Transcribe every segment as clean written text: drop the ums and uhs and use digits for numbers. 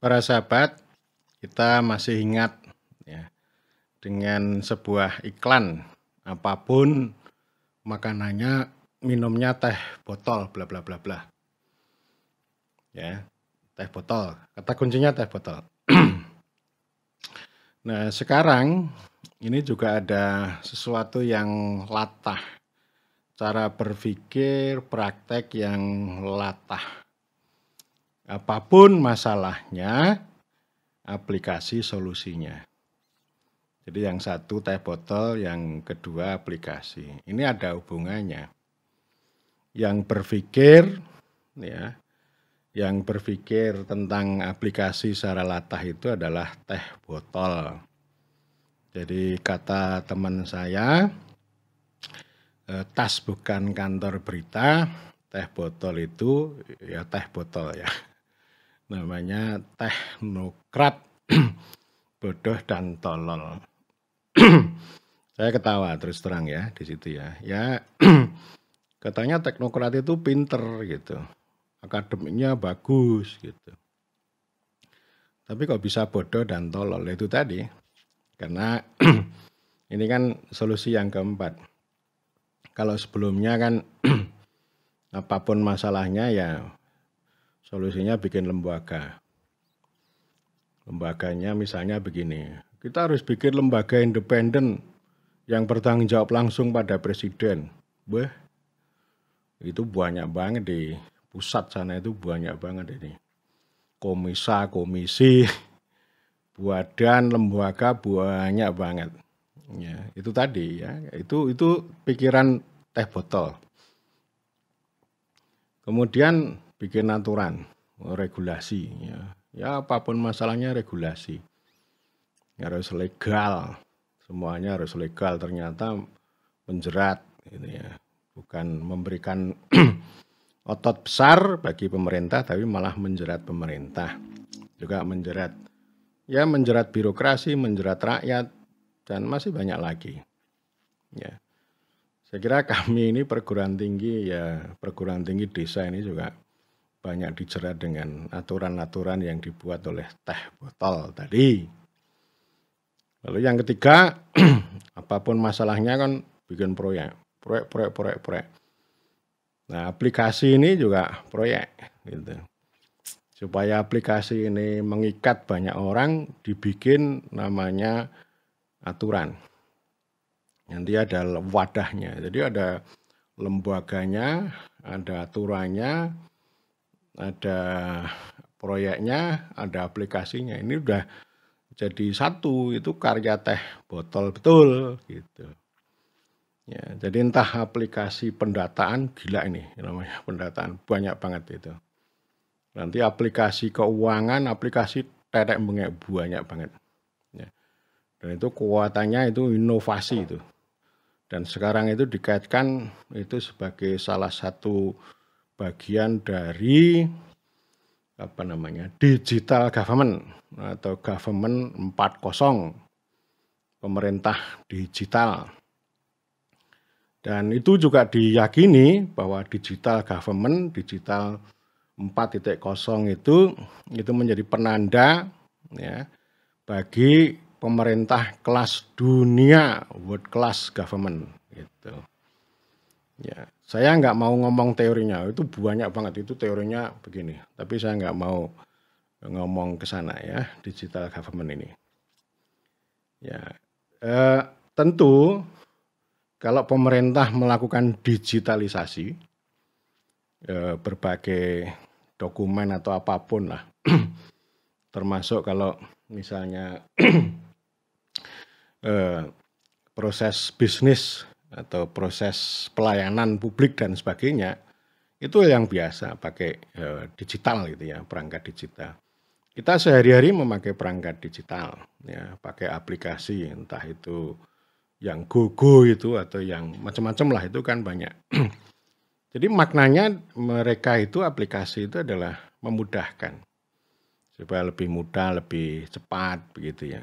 Para sahabat, kita masih ingat ya, dengan sebuah iklan, apapun makanannya, minumnya teh botol, bla bla bla bla. Ya, teh botol. Kata kuncinya teh botol. Nah, sekarang ini juga ada sesuatu yang latah. Cara berpikir, praktek yang latah. Apapun masalahnya, aplikasi solusinya. Jadi yang satu teh botol, yang kedua aplikasi. Ini ada hubungannya. Yang berpikir, ya, yang berpikir tentang aplikasi secara latah itu adalah teh botol. Jadi kata teman saya, tas bukan kantor berita, teh botol itu ya teh botol ya. Namanya teknokrat, bodoh dan tolol. Saya ketawa terus terang ya di situ ya. Ya katanya teknokrat itu pinter gitu, akademiknya bagus gitu. Tapi kok bisa bodoh dan tolol itu tadi? Karena ini kan solusi yang keempat. Kalau sebelumnya kan apapun masalahnya ya solusinya bikin lembaga. Lembaganya misalnya begini, kita harus bikin lembaga independen yang bertanggung jawab langsung pada presiden. Wah, itu banyak banget di pusat sana, itu banyak banget ini. Komisi, badan, lembaga banyak banget. Ya, itu tadi ya, itu pikiran teh botol. Kemudian bikin aturan, regulasi ya. Ya apapun masalahnya regulasi. Harus legal. Semuanya harus legal, ternyata menjerat gitu ya. Bukan memberikan otot besar bagi pemerintah, tapi malah menjerat pemerintah. Juga menjerat birokrasi, menjerat rakyat, dan masih banyak lagi. Ya. Saya kira kami ini perguruan tinggi desa ini juga banyak dijerat dengan aturan-aturan yang dibuat oleh teh botol tadi. Lalu yang ketiga, apapun masalahnya kan bikin proyek. Nah, aplikasi ini juga proyek gitu. Supaya aplikasi ini mengikat banyak orang, dibikin namanya aturan. Nanti ada wadahnya, jadi ada lembaganya, ada aturannya, ada proyeknya, ada aplikasinya. Ini udah jadi satu, itu karya teh botol betul gitu. Ya, jadi entah aplikasi pendataan, gila ini namanya pendataan, banyak banget itu. Nanti aplikasi keuangan, aplikasi tetek bengek banyak banget. Ya. Dan itu kuatannya itu inovasi itu. Dan sekarang itu dikaitkan itu sebagai salah satu bagian dari digital government atau government 4.0, pemerintah digital. Dan itu juga diyakini bahwa digital government, digital 4.0 itu menjadi penanda ya bagi pemerintah kelas dunia, world class government gitu. Ya, saya nggak mau ngomong teorinya, itu banyak banget, itu teorinya begini. Tapi saya nggak mau ngomong ke sana ya, digital government ini. Ya, tentu kalau pemerintah melakukan digitalisasi berbagai dokumen atau apapun lah, termasuk kalau misalnya proses bisnis atau proses pelayanan publik dan sebagainya, itu yang biasa pakai digital gitu ya, perangkat digital. Kita sehari-hari memakai perangkat digital, ya, pakai aplikasi, entah itu yang GoGo itu atau yang macam-macam lah, itu kan banyak. Jadi maknanya mereka itu aplikasi itu adalah memudahkan supaya lebih mudah, lebih cepat begitu ya.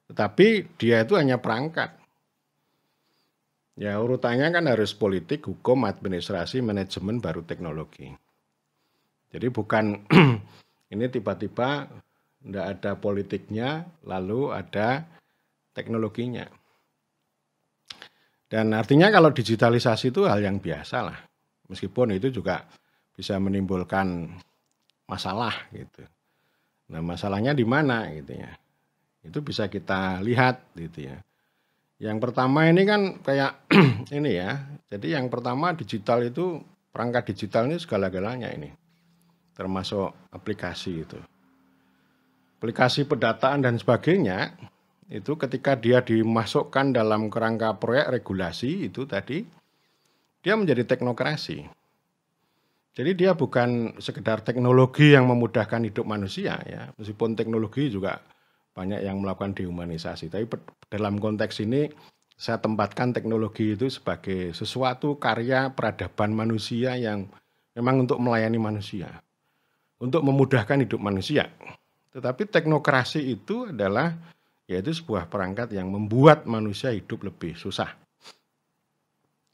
Tetapi dia itu hanya perangkat. Ya urutannya kan harus politik, hukum, administrasi, manajemen, baru teknologi. Jadi bukan ini tiba-tiba Tidak ada politiknya, lalu ada teknologinya. Dan artinya kalau digitalisasi itu hal yang biasa lah. Meskipun itu juga bisa menimbulkan masalah gitu. Nah, masalahnya di mana gitu ya. Itu bisa kita lihat gitu ya. Yang pertama ini kan kayak ini ya. Jadi yang pertama digital itu, perangkat digital ini segala-galanya ini. Termasuk aplikasi itu. Aplikasi pendataan dan sebagainya, itu ketika dia dimasukkan dalam kerangka proyek regulasi itu tadi, dia menjadi teknokrasi. Jadi dia bukan sekedar teknologi yang memudahkan hidup manusia ya, meskipun teknologi juga banyak yang melakukan dehumanisasi. Tapi dalam konteks ini saya tempatkan teknologi itu sebagai sesuatu karya peradaban manusia yang memang untuk melayani manusia, untuk memudahkan hidup manusia. Tetapi teknokrasi itu adalah yaitu sebuah perangkat yang membuat manusia hidup lebih susah.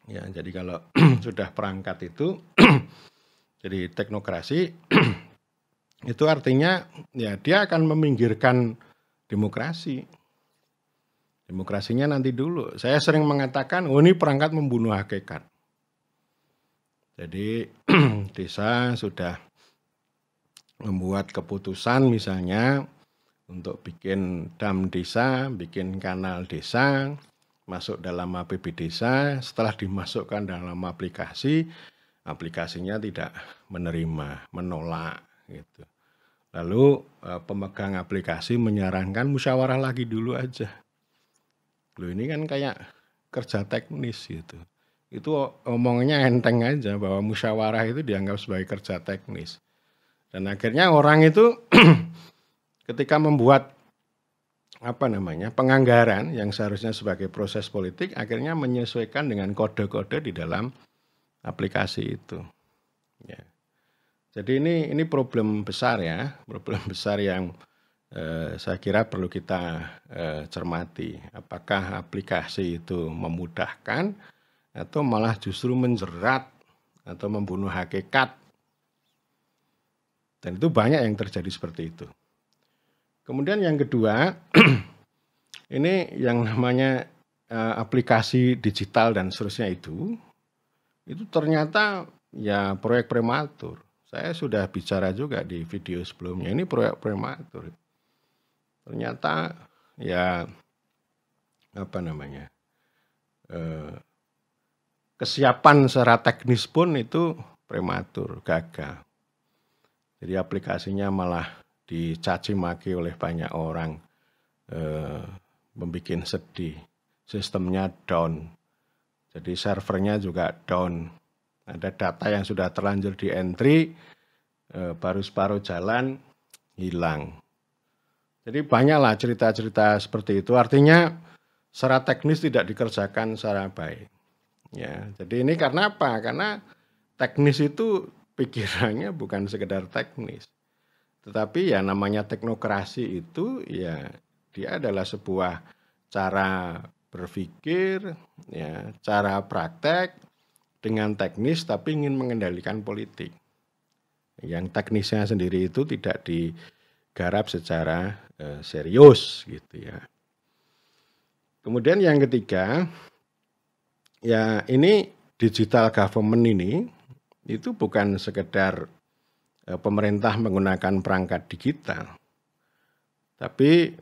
Ya, jadi kalau sudah perangkat itu jadi teknokrasi itu artinya ya dia akan meminggirkan demokrasi. Demokrasinya nanti dulu. Saya sering mengatakan, oh ini perangkat membunuh hakikat. Jadi desa sudah membuat keputusan misalnya untuk bikin dam desa, bikin kanal desa, masuk dalam APB desa, setelah dimasukkan dalam aplikasi, aplikasinya tidak menerima, menolak gitu. Lalu pemegang aplikasi menyarankan musyawarah lagi dulu aja. Loh ini kan kayak kerja teknis gitu. Itu omongnya enteng aja bahwa musyawarah itu dianggap sebagai kerja teknis. Dan akhirnya orang itu ketika membuat penganggaran yang seharusnya sebagai proses politik akhirnya menyesuaikan dengan kode-kode di dalam aplikasi itu. Ya. Jadi ini problem besar ya, problem besar yang saya kira perlu kita cermati. Apakah aplikasi itu memudahkan atau malah justru menjerat atau membunuh hakikat. Dan itu banyak yang terjadi seperti itu. Kemudian yang kedua, ini yang namanya aplikasi digital dan seterusnya itu ternyata ya proyek prematur. Saya sudah bicara juga di video sebelumnya, ini proyek prematur. Ternyata ya kesiapan secara teknis pun itu prematur, gagal. Jadi aplikasinya malah dicaci maki oleh banyak orang, membuat sedih. Sistemnya down, jadi servernya juga down. Ada data yang sudah terlanjur di entry, baru separuh jalan hilang. Jadi banyaklah cerita-cerita seperti itu. Artinya secara teknis tidak dikerjakan secara baik. Ya, jadi ini karena apa? Karena teknis itu pikirannya bukan sekedar teknis. Tetapi ya namanya teknokrasi itu ya dia adalah sebuah cara berpikir, ya, cara praktek dengan teknis tapi ingin mengendalikan politik. Yang teknisnya sendiri itu tidak digarap secara serius gitu ya. Kemudian yang ketiga, ya ini digital government ini itu bukan sekedar pemerintah menggunakan perangkat digital, tapi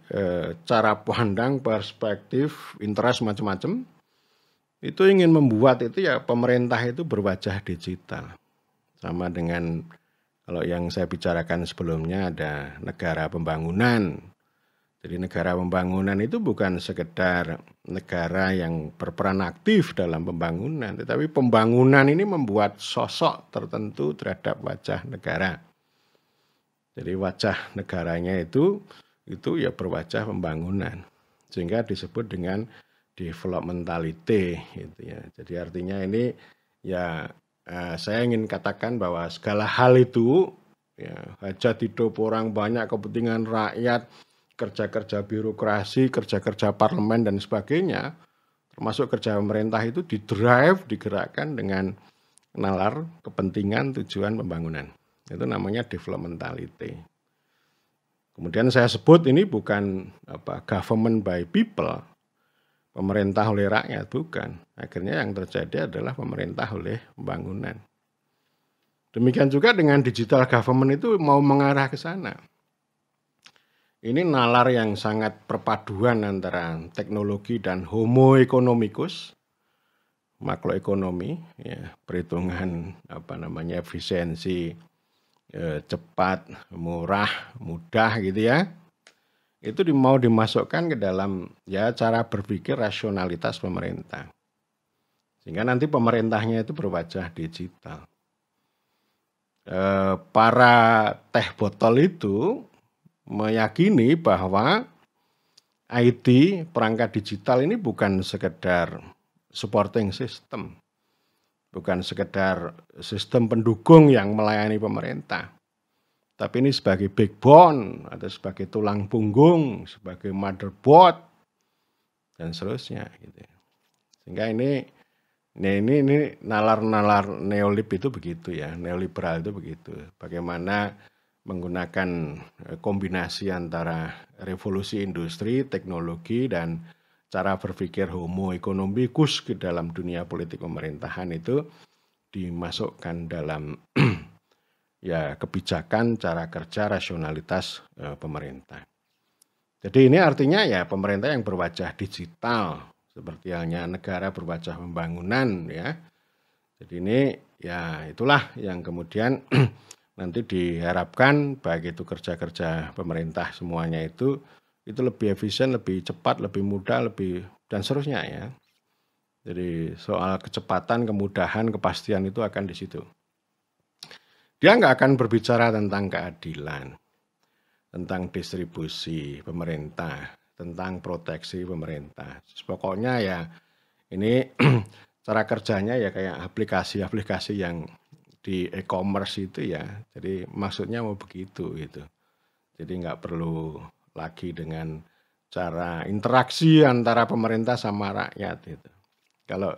cara pandang, perspektif, interest macam-macam itu ingin membuat itu ya pemerintah itu berwajah digital. Sama dengan kalau yang saya bicarakan sebelumnya ada negara pembangunan. Jadi negara pembangunan itu bukan sekedar negara yang berperan aktif dalam pembangunan, tetapi pembangunan ini membuat sosok tertentu terhadap wajah negara. Jadi wajah negaranya itu ya berwajah pembangunan, sehingga disebut dengan developmentality gitu ya. Jadi artinya ini ya saya ingin katakan bahwa segala hal itu ya hajat hidup orang banyak, kepentingan rakyat, kerja-kerja birokrasi, kerja-kerja parlemen dan sebagainya, termasuk kerja pemerintah itu didrive, digerakkan dengan nalar kepentingan tujuan pembangunan. Itu namanya developmentality. Kemudian saya sebut ini bukan government by people, pemerintah oleh rakyat, bukan. Akhirnya yang terjadi adalah pemerintah oleh pembangunan. Demikian juga dengan digital government itu mau mengarah ke sana. Ini nalar yang sangat perpaduan antara teknologi dan homo economicus, makroekonomi, ya, perhitungan efisiensi, cepat, murah, mudah gitu ya. Itu mau dimasukkan ke dalam ya cara berpikir rasionalitas pemerintah. Sehingga nanti pemerintahnya itu berwajah digital. Para teh botol itu meyakini bahwa IT, perangkat digital ini bukan sekedar supporting system, bukan sekedar sistem pendukung yang melayani pemerintah, tapi ini sebagai backbone atau sebagai tulang punggung, sebagai motherboard dan seterusnya. Gitu. Sehingga ini nalar-nalar neolib itu begitu ya, neoliberal itu begitu. Bagaimana menggunakan kombinasi antara revolusi industri, teknologi, dan cara berpikir homo economicus ke dalam dunia politik pemerintahan itu dimasukkan dalam ya kebijakan, cara kerja, rasionalitas pemerintah. Jadi ini artinya ya pemerintah yang berwajah digital, seperti halnya negara berwajah pembangunan ya. Jadi ini ya itulah yang kemudian nanti diharapkan baik itu kerja-kerja pemerintah semuanya itu lebih efisien, lebih cepat, lebih mudah, lebih dan seterusnya ya. Jadi soal kecepatan, kemudahan, kepastian itu akan di situ. Dia nggak akan berbicara tentang keadilan, tentang distribusi pemerintah, tentang proteksi pemerintah. Pokoknya ya ini cara kerjanya ya kayak aplikasi-aplikasi yang di e-commerce itu ya. Jadi maksudnya mau begitu gitu. Jadi nggak perlu lagi dengan cara interaksi antara pemerintah sama rakyat itu. Kalau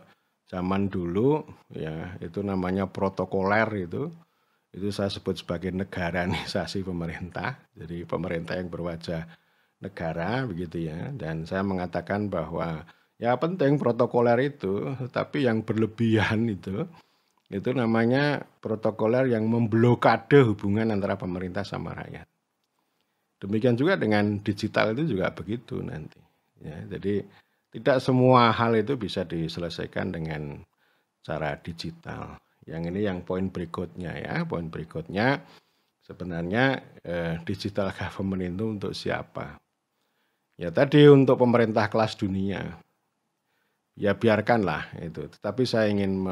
zaman dulu ya itu namanya protokoler itu saya sebut sebagai negaranisasi pemerintah. Jadi pemerintah yang berwajah negara begitu ya. Dan saya mengatakan bahwa ya penting protokoler itu, tapi yang berlebihan itu namanya protokoler yang memblokade hubungan antara pemerintah sama rakyat. Demikian juga dengan digital itu juga begitu nanti. Ya, jadi tidak semua hal itu bisa diselesaikan dengan cara digital. Yang ini yang poin berikutnya ya. Poin berikutnya sebenarnya digital government itu untuk siapa? Ya tadi untuk pemerintah kelas dunia. Ya biarkanlah itu. Tetapi saya ingin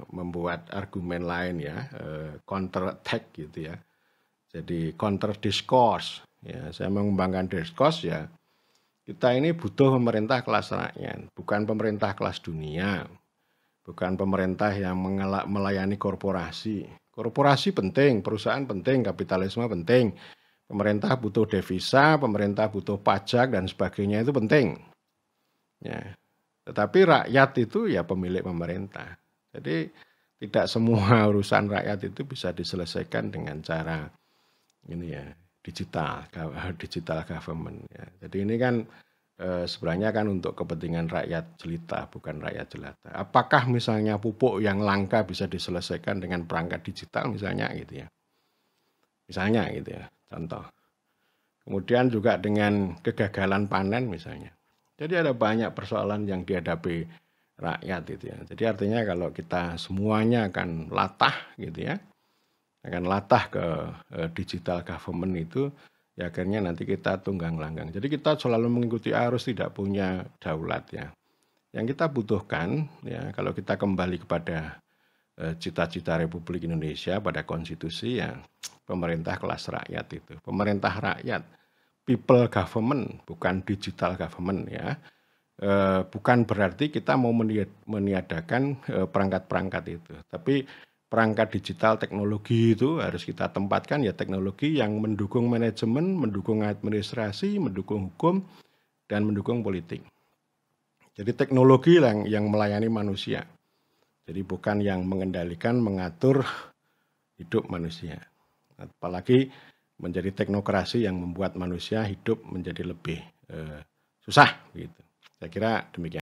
membuat argumen lain ya, counter attack gitu ya. Jadi counter discourse. Ya, saya mengembangkan discourse ya. Kita ini butuh pemerintah kelas rakyat, bukan pemerintah kelas dunia. Bukan pemerintah yang melayani korporasi. Korporasi penting, perusahaan penting, kapitalisme penting. Pemerintah butuh devisa, pemerintah butuh pajak dan sebagainya itu penting. Ya. Tetapi rakyat itu ya pemilik pemerintah. Jadi tidak semua urusan rakyat itu bisa diselesaikan dengan cara ini ya digital government. Ya. Jadi ini kan sebenarnya kan untuk kepentingan rakyat jelita, bukan rakyat jelata. Apakah misalnya pupuk yang langka bisa diselesaikan dengan perangkat digital misalnya gitu ya. Misalnya gitu ya, contoh. Kemudian juga dengan kegagalan panen misalnya. Jadi ada banyak persoalan yang dihadapi rakyat gitu ya. Jadi artinya kalau kita semuanya akan latah gitu ya, akan latah ke digital government itu, ya akhirnya nanti kita tunggang langgang. Jadi kita selalu mengikuti arus, tidak punya daulat ya. Yang kita butuhkan ya kalau kita kembali kepada cita-cita Republik Indonesia pada konstitusi ya pemerintah kelas rakyat itu. Pemerintah rakyat, people government, bukan digital government ya. Bukan berarti kita mau meniadakan perangkat-perangkat itu. Tapi perangkat digital teknologi itu harus kita tempatkan ya teknologi yang mendukung manajemen, mendukung administrasi, mendukung hukum, dan mendukung politik. Jadi teknologi yang melayani manusia. Jadi bukan yang mengendalikan, mengatur hidup manusia. Apalagi menjadi teknokrasi yang membuat manusia hidup menjadi lebih susah gitu. Saya kira demikian.